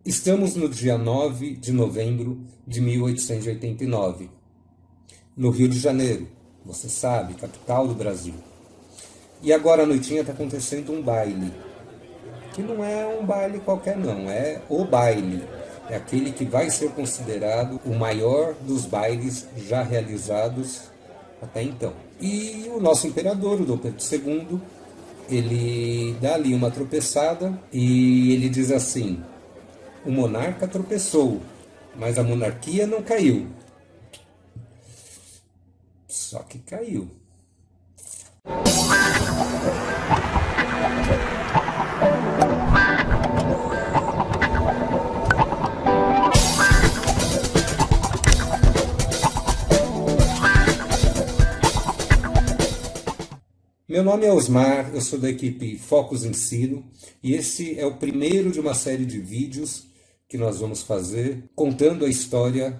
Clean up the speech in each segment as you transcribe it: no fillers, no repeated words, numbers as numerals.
Estamos no dia 9 de novembro de 1889, no Rio de Janeiro, você sabe, capital do Brasil. E agora à noitinha está acontecendo um baile, que não é um baile qualquer não, é o baile. É aquele que vai ser considerado o maior dos bailes já realizados até então. E o nosso imperador, o Dom Pedro II, ele dá ali uma tropeçada e ele diz assim: o monarca tropeçou, mas a monarquia não caiu. Só que caiu. Meu nome é Osmar, eu sou da equipe Focus Ensino e esse é o primeiro de uma série de vídeos que nós vamos fazer contando a história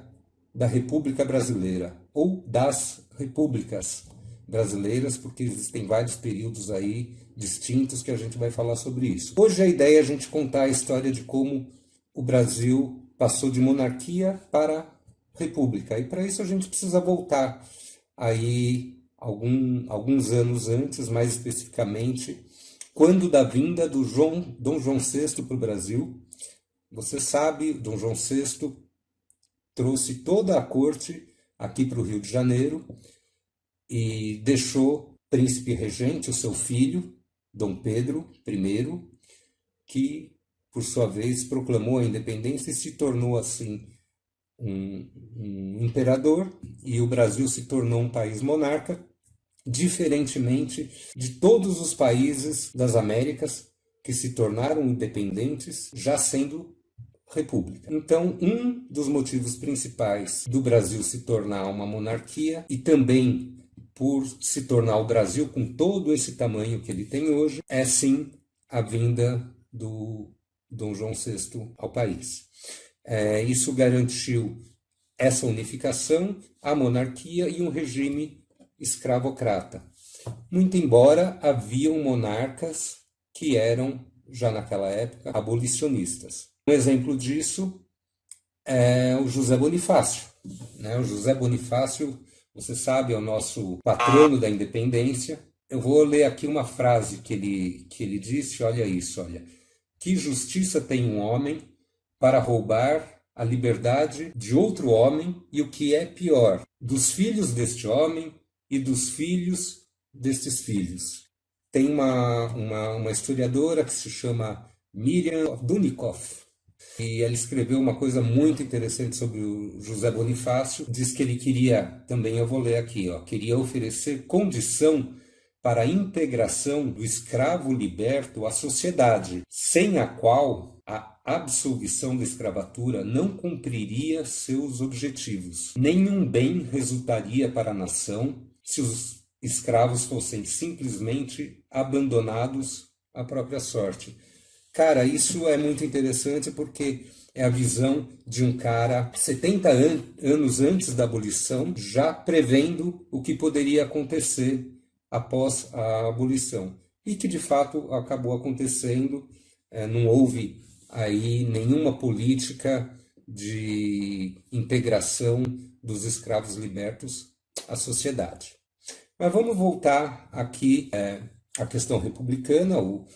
da República Brasileira ou das repúblicas brasileiras, porque existem vários períodos aí distintos que a gente vai falar sobre isso. Hoje a ideia é a gente contar a história de como o Brasil passou de monarquia para república e para isso a gente precisa voltar aí alguns anos antes, mais especificamente, quando da vinda do Dom João VI para o Brasil. Você sabe, Dom João VI trouxe toda a corte aqui para o Rio de Janeiro e deixou príncipe regente, o seu filho, Dom Pedro I, que, por sua vez, proclamou a independência e se tornou, assim, um imperador, e o Brasil se tornou um país monarca, diferentemente de todos os países das Américas que se tornaram independentes, já sendo república. Então, um dos motivos principais do Brasil se tornar uma monarquia, e também por se tornar o Brasil com todo esse tamanho que ele tem hoje, é sim a vinda do Dom João VI ao país. Isso garantiu essa unificação, a monarquia e um regime escravocrata. Muito embora haviam monarcas que eram, já naquela época, abolicionistas. Um exemplo disso é o José Bonifácio. O José Bonifácio, você sabe, é o nosso patrono da independência. Eu vou ler aqui uma frase que ele disse, olha isso, olha. Que justiça tem um homem para roubar a liberdade de outro homem e, o que é pior, dos filhos deste homem e dos filhos destes filhos. Tem uma historiadora que se chama Miriam Dunikoff, e ela escreveu uma coisa muito interessante sobre o José Bonifácio. Diz que ele queria, também eu vou ler aqui, queria oferecer condição para a integração do escravo liberto à sociedade, sem a qual a absolvição da escravatura não cumpriria seus objetivos. Nenhum bem resultaria para a nação se os escravos fossem simplesmente abandonados à própria sorte. Cara, isso é muito interessante porque é a visão de um cara 70 anos antes da abolição, já prevendo o que poderia acontecer após a abolição. E que de fato acabou acontecendo, não houve aí nenhuma política de integração dos escravos libertos à sociedade. Mas vamos voltar aqui à questão republicana. O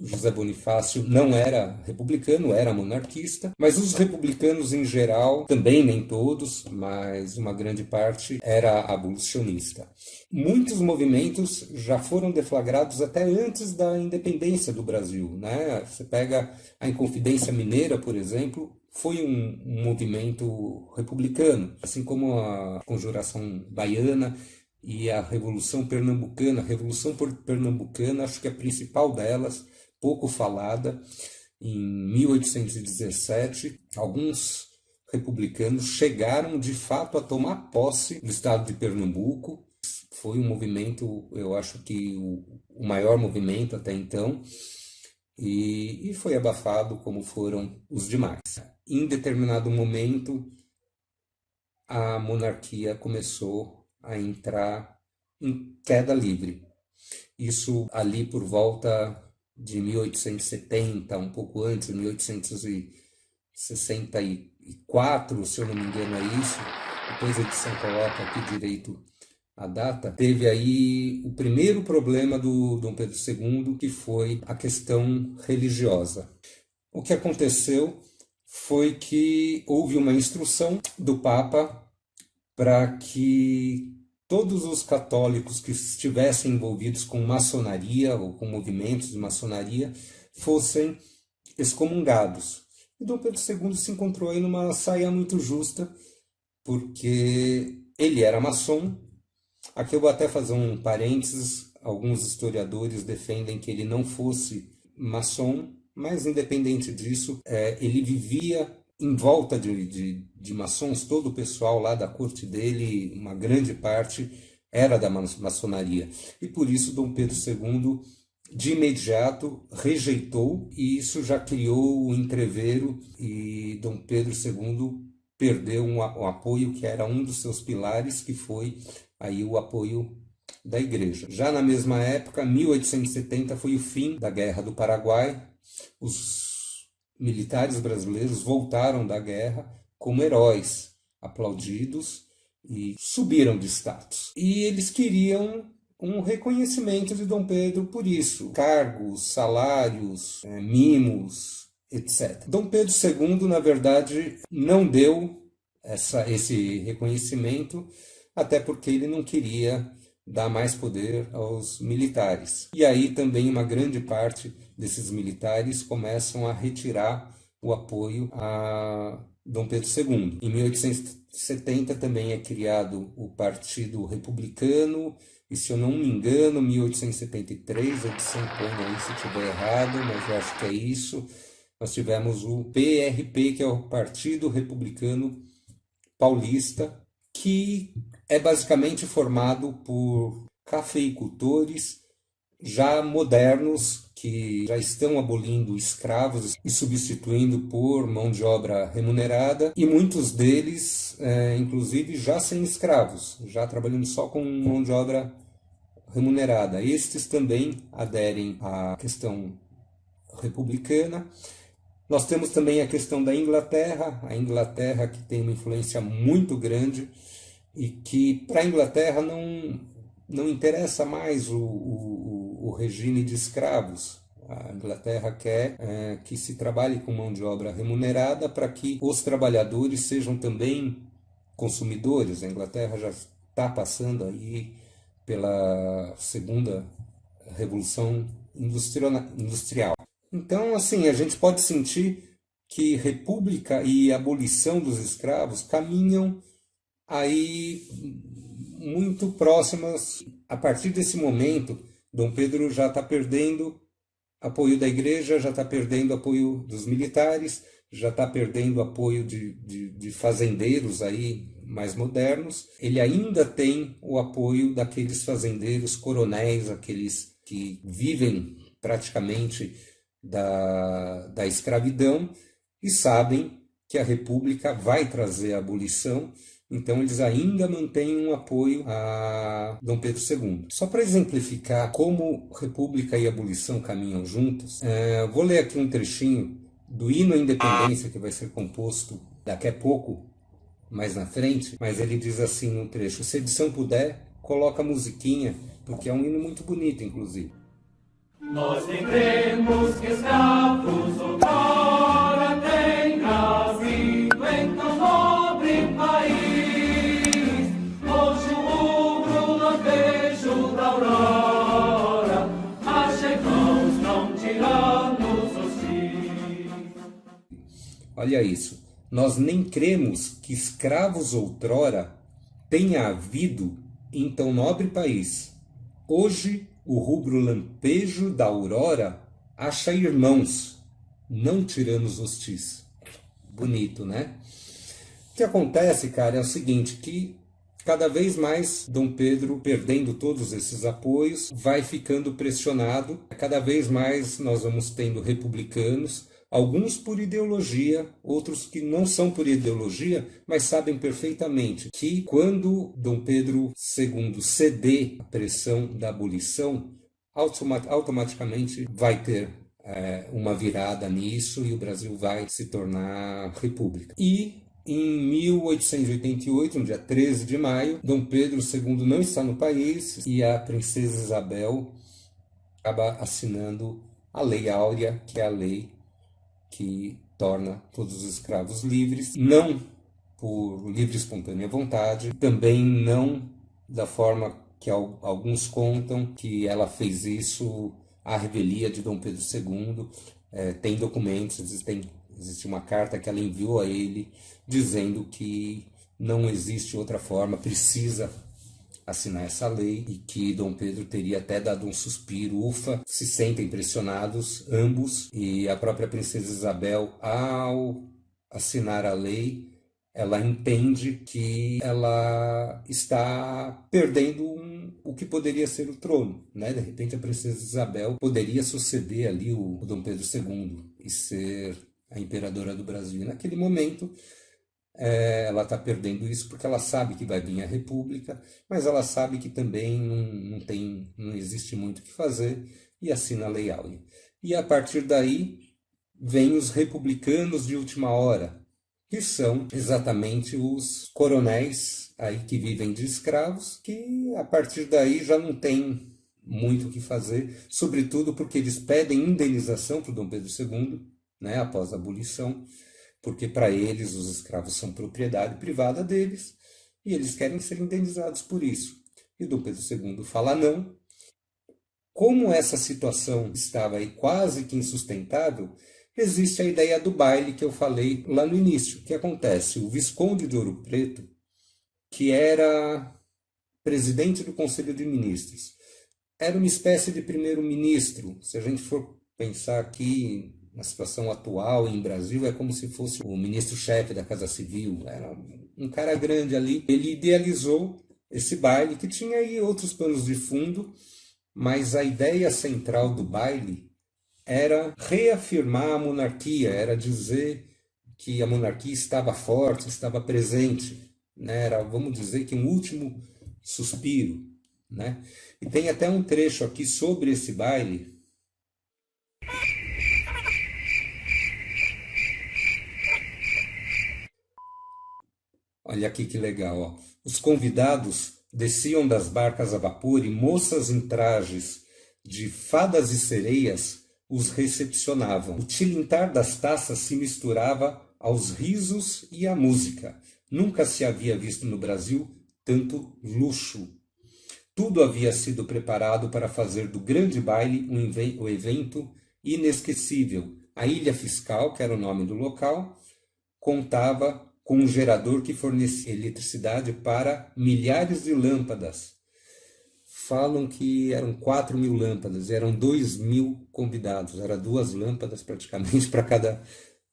José Bonifácio não era republicano, era monarquista, mas os republicanos em geral, também nem todos, mas uma grande parte, era abolicionista. Muitos movimentos já foram deflagrados até antes da independência do Brasil, né? Você pega a Inconfidência Mineira, por exemplo, foi um movimento republicano, assim como a Conjuração Baiana e a Revolução Pernambucana. A Revolução Pernambucana, acho que a principal delas, pouco falada, em 1817, alguns republicanos chegaram de fato a tomar posse do estado de Pernambuco. Foi um movimento, eu acho que o maior movimento até então, e foi abafado como foram os demais. Em determinado momento, a monarquia começou a entrar em queda livre. Isso ali por volta de 1870, um pouco antes, 1860 64, se eu não me engano é isso, depois a edição coloca aqui direito a data, teve aí o primeiro problema do Dom Pedro II, que foi a questão religiosa. O que aconteceu foi que houve uma instrução do Papa para que todos os católicos que estivessem envolvidos com maçonaria ou com movimentos de maçonaria fossem excomungados. E Dom Pedro II se encontrou aí numa saia muito justa, porque ele era maçom. Aqui eu vou até fazer um parênteses, alguns historiadores defendem que ele não fosse maçom, mas independente disso, ele vivia em volta de maçons, todo o pessoal lá da corte dele, uma grande parte era da maçonaria. E por isso Dom Pedro II, de imediato, rejeitou, e isso já criou um entrevero, e Dom Pedro II perdeu um apoio que era um dos seus pilares, que foi aí o apoio da Igreja. Já na mesma época, 1870, foi o fim da Guerra do Paraguai. Os militares brasileiros voltaram da guerra como heróis, aplaudidos, e subiram de status. E eles queriam um reconhecimento de Dom Pedro por isso, cargos, salários, mimos, etc. Dom Pedro II, na verdade, não deu esse reconhecimento, até porque ele não queria dar mais poder aos militares. E aí também uma grande parte desses militares começam a retirar o apoio a Dom Pedro II. Em 1870 também é criado o Partido Republicano, e se eu não me engano, 1873, a edição põe aí se estiver errado, mas eu acho que é isso, nós tivemos o PRP, que é o Partido Republicano Paulista, que é basicamente formado por cafeicultores já modernos, que já estão abolindo escravos e substituindo por mão de obra remunerada, e muitos deles, inclusive, já sem escravos, já trabalhando só com mão de obra remunerada. Estes também aderem à questão republicana. Nós temos também a questão da Inglaterra, a Inglaterra que tem uma influência muito grande e que para a Inglaterra não interessa mais o regime de escravos. A Inglaterra quer que se trabalhe com mão de obra remunerada para que os trabalhadores sejam também consumidores. A Inglaterra já está passando aí pela segunda revolução industrial. Então, assim, a gente pode sentir que república e abolição dos escravos caminham aí muito próximas. A partir desse momento, Dom Pedro já está perdendo apoio da Igreja, já está perdendo apoio dos militares, já está perdendo apoio de fazendeiros aí mais modernos. Ele ainda tem o apoio daqueles fazendeiros coronéis, aqueles que vivem praticamente da escravidão e sabem que a República vai trazer a abolição. Então, eles ainda mantêm um apoio a Dom Pedro II. Só para exemplificar como República e abolição caminham juntos, vou ler aqui um trechinho do Hino à Independência, que vai ser composto daqui a pouco, mais na frente, mas ele diz assim no trecho: se a edição puder, coloca a musiquinha, porque é um hino muito bonito, inclusive. Nós lembremos que escravos outrora tem nascido em tão nobre país. Hoje o rubro lampejo da aurora, achegamos não tiranos hostis. Olha isso. Nós nem cremos que escravos outrora tenha havido em tão nobre país. Hoje o rubro lampejo da aurora acha irmãos, não tiranos hostis. Bonito, né? O que acontece, cara, é o seguinte, que cada vez mais Dom Pedro, perdendo todos esses apoios, vai ficando pressionado. Cada vez mais nós vamos tendo republicanos, alguns por ideologia, outros que não são por ideologia, mas sabem perfeitamente que quando Dom Pedro II ceder à pressão da abolição, automaticamente vai ter uma virada nisso e o Brasil vai se tornar república. E em 1888, no dia 13 de maio, Dom Pedro II não está no país e a princesa Isabel acaba assinando a Lei Áurea, que é a lei que torna todos os escravos livres, não por livre e espontânea vontade, também não da forma que alguns contam, que ela fez isso à revelia de Dom Pedro II. Tem documentos, existe uma carta que ela enviou a ele dizendo que não existe outra forma, precisa assinar essa lei, e que Dom Pedro teria até dado um suspiro, ufa, se sentem pressionados ambos, e a própria princesa Isabel, ao assinar a lei, ela entende que ela está perdendo o que poderia ser o trono, né? De repente a princesa Isabel poderia suceder ali o Dom Pedro II e ser a imperadora do Brasil. E naquele momento ela está perdendo isso porque ela sabe que vai vir a República, mas ela sabe que também não existe muito o que fazer, e assina a Lei Áurea. E a partir daí vem os republicanos de última hora, que são exatamente os coronéis aí que vivem de escravos, que a partir daí já não tem muito o que fazer, sobretudo porque eles pedem indenização para o Dom Pedro II, né, após a abolição, porque para eles os escravos são propriedade privada deles e eles querem ser indenizados por isso. E Dom Pedro II fala não. Como essa situação estava aí quase que insustentável, existe a ideia do baile que eu falei lá no início. O que acontece? O Visconde de Ouro Preto, que era presidente do Conselho de Ministros, era uma espécie de primeiro-ministro. Se a gente for pensar aqui na situação atual em Brasil, é como se fosse o ministro-chefe da Casa Civil, era um cara grande ali. Ele idealizou esse baile, que tinha aí outros planos de fundo, mas a ideia central do baile era reafirmar a monarquia, era dizer que a monarquia estava forte, estava presente, né? Era, vamos dizer, que um último suspiro, né? E tem até um trecho aqui sobre esse baile. Olha aqui que legal, ó. Os convidados desciam das barcas a vapor e moças em trajes de fadas e sereias os recepcionavam. O tilintar das taças se misturava aos risos e à música. Nunca se havia visto no Brasil tanto luxo. Tudo havia sido preparado para fazer do grande baile um evento inesquecível. A Ilha Fiscal, que era o nome do local, contava com um gerador que fornecia eletricidade para milhares de lâmpadas. Falam que eram 4.000 lâmpadas, eram 2.000 convidados, eram 2 lâmpadas praticamente para cada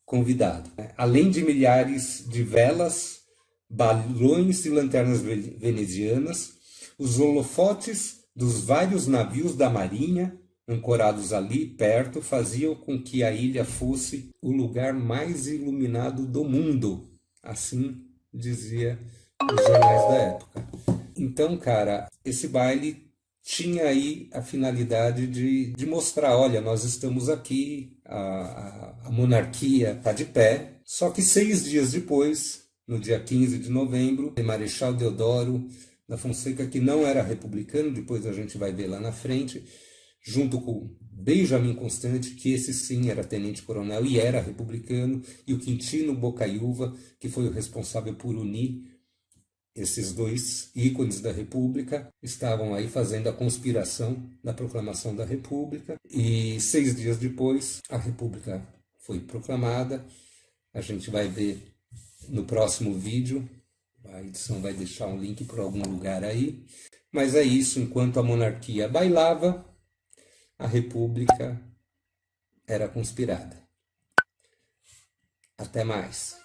convidado. Além de milhares de velas, balões e lanternas venezianas, os holofotes dos vários navios da marinha, ancorados ali perto, faziam com que a ilha fosse o lugar mais iluminado do mundo. Assim dizia os jornais da época. Então, cara, esse baile tinha aí a finalidade de mostrar, olha, nós estamos aqui, a monarquia está de pé. Só que 6 dias depois, no dia 15 de novembro, o Marechal Deodoro da Fonseca, que não era republicano, depois a gente vai ver lá na frente, junto com Benjamin Constant, que esse sim era tenente-coronel e era republicano, e o Quintino Bocaiúva, que foi o responsável por unir esses 2 ícones da República, estavam aí fazendo a conspiração da proclamação da República. E 6 dias depois, a República foi proclamada. A gente vai ver no próximo vídeo, a edição vai deixar um link por algum lugar aí. Mas é isso, enquanto a monarquia bailava, a República era conspirada. Até mais.